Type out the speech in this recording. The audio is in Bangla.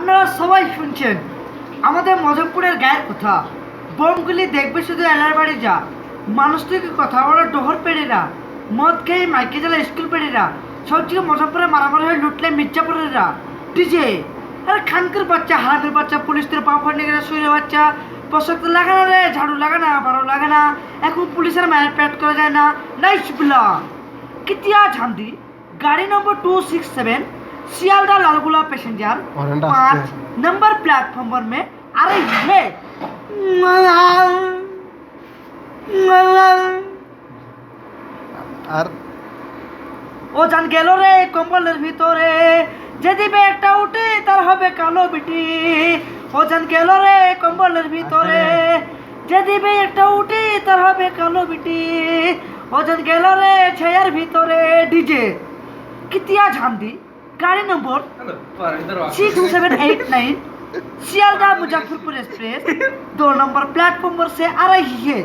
আপনারা সবাই শুনছেন আমাদের মজমপুরের গায়ের কথা। বোমগুলি দেখবে শুধু এলার বাড়ি যা, মানুষ থেকে কথা বলা ডহর পেড়েরা, মদ খেয়ে মাইকে জ্বালা স্কুল পেড়েরা, সবথেকে মজমপুরে মারামারি হয়ে লুটলে মির্জাপুরেরা। ডিজে আরে খানকের বাচ্চা, হারামের বাচ্চা, পুলিশের পা ফাটনে গেলে শুয়ে বাচ্চা, পোশাক তো লাগে না রে, ঝাড়ু লাগে না, বারো লাগে না, এখন পুলিশের মায়ের পেট করা যায় না। নাইস বিলা कितिया झांदी गाड़ी number 267 Sealdah Lalgola passenger 5 number platform पर में आ रही है। আর ও জান গেল রে কম্বলের ভিতরে, যদি একটা উঠে তার হবে কালো বিটি। ও জান গেল রে কম্বলের ভিতরে, যদি একটা উঠে তার হবে কালো বিটি। ও জান গেল রে ছায়ার ভিতরে। ডিজে कितिया झांदी गाड़ी number 6789 Sealdah Muzaffarpur express 2 number platform पर से आ रही है।